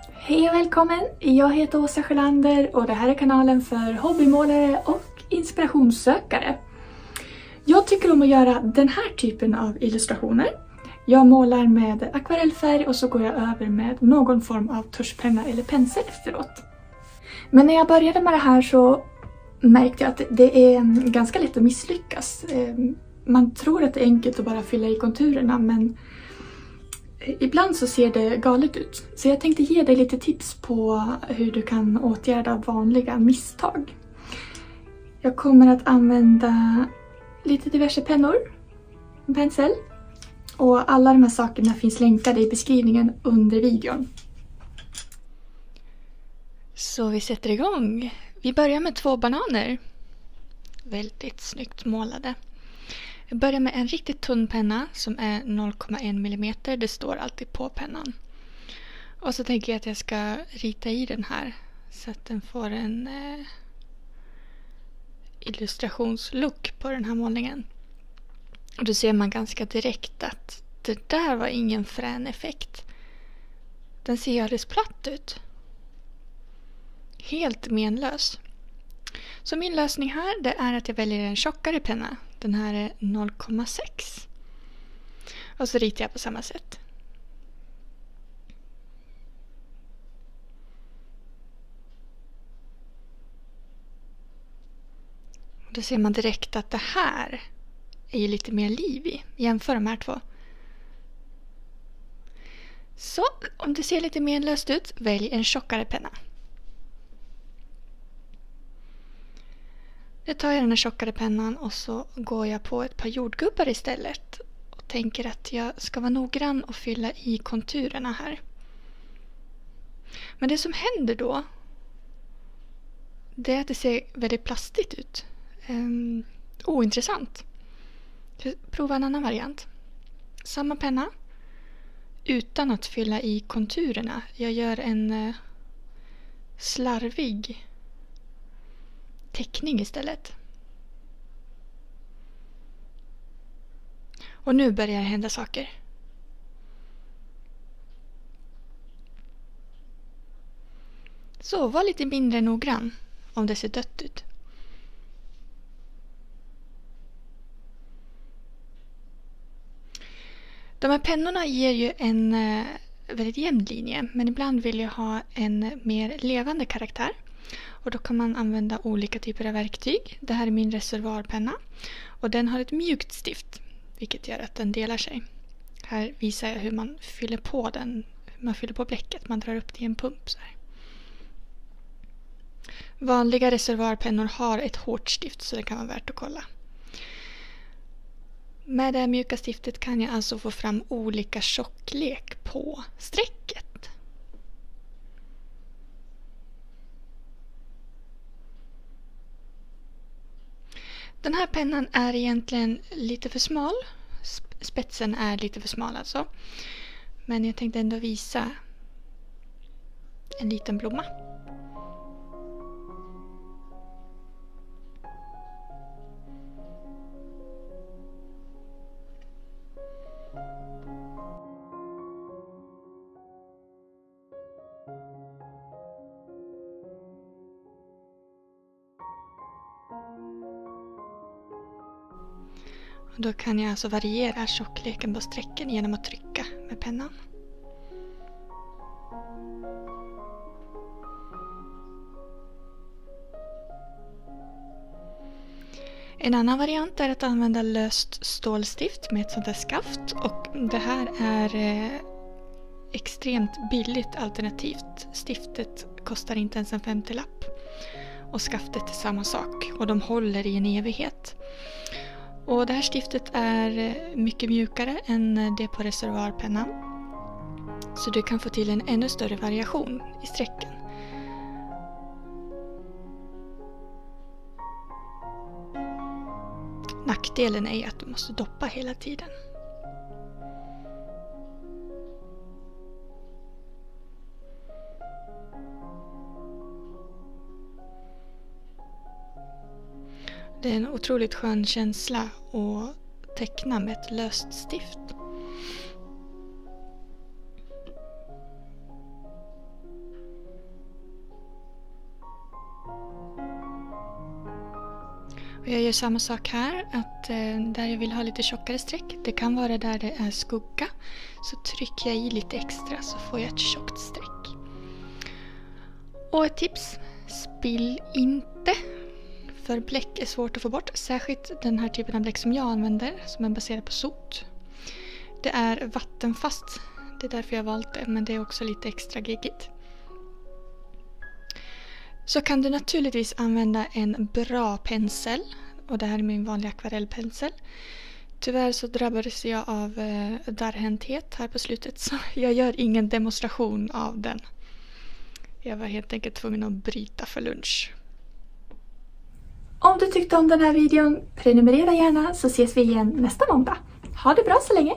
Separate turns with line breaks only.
Hej och välkommen! Jag heter Åsa Sjölander och det här är kanalen för hobbymålare och inspirationssökare. Jag tycker om att göra den här typen av illustrationer. Jag målar med akvarellfärg och så går jag över med någon form av tuschpenna eller pensel efteråt. Men när jag började med det här så märkte jag att det är ganska lätt att misslyckas. Man tror att det är enkelt att bara fylla i konturerna, men ibland så ser det galet ut. Så jag tänkte ge dig lite tips på hur du kan åtgärda vanliga misstag. Jag kommer att använda lite diverse pennor, en pensel. Och alla de här sakerna finns länkade i beskrivningen under videon. Så vi sätter igång. Vi börjar med 2 bananer. Väldigt snyggt målade. Jag börjar med en riktigt tunn penna som är 0,1 mm. Det står alltid på pennan. Och så tänker jag att jag ska rita i den här så att den får en illustrationslook på den här målningen. Och då ser man ganska direkt att det där var ingen frän effekt. Den ser alldeles platt ut. Helt menlös. Så min lösning här det är att jag väljer en tjockare penna. Den här är 0,6. Och så ritar jag på samma sätt. Och då ser man direkt att det här är ju lite mer liv i. Jämför de här 2. Så om det ser lite mer löst ut, välj en tjockare penna. Nu tar jag den här tjockare pennan och så går jag på ett par jordgubbar istället. Och tänker att jag ska vara noggrann och fylla i konturerna här. Men det som händer då, det är att det ser väldigt plastigt ut. Ointressant. Prova en annan variant. Samma penna. Utan att fylla i konturerna. Jag gör en slarvig teckning istället. Och nu börjar det hända saker. Så var lite mindre noggrann om det ser dött ut. De här pennorna ger ju en väldigt jämn linje, men ibland vill jag ha en mer levande karaktär. Och då kan man använda olika typer av verktyg. Det här är min reservoarpenna. Och den har ett mjukt stift, vilket gör att den delar sig. Här visar jag hur man fyller på den. Hur man fyller på bläcket. Man drar upp det i en pump så här. Vanliga reservoarpennor har ett hårt stift så det kan vara värt att kolla. Med det här mjuka stiftet kan jag alltså få fram olika tjocklek på strecket. Den här pennan är egentligen lite för smal. Spetsen är lite för smal alltså. Men jag tänkte ändå visa en liten blomma. Och då kan jag alltså variera tjockleken på strecken genom att trycka med pennan. En annan variant är att använda löst stålstift med ett sånt här skaft. Och det här är extremt billigt alternativt. Stiftet kostar inte ens en 50-lapp. Och skaftet är samma sak. Och de håller i en evighet. Och det här stiftet är mycket mjukare än det på reservoarpennan. Så du kan få till en ännu större variation i strecken. Nackdelen är att du måste doppa hela tiden. Det är en otroligt skön känsla att teckna med ett löst stift. Jag gör samma sak här, att där jag vill ha lite tjockare streck, det kan vara där det är skugga, så trycker jag i lite extra så får jag ett tjockt streck. Och ett tips, spill inte, för bläck är svårt att få bort, särskilt den här typen av bläck som jag använder som är baserad på sot. Det är vattenfast, det är därför jag valt det, men det är också lite extra geggigt. Så kan du naturligtvis använda en bra pensel, och det här är min vanliga akvarellpensel. Tyvärr så drabbades jag av darrhänthet här på slutet, så jag gör ingen demonstration av den. Jag var helt enkelt tvungen att bryta för lunch. Om du tyckte om den här videon, prenumerera gärna så ses vi igen nästa måndag. Ha det bra så länge!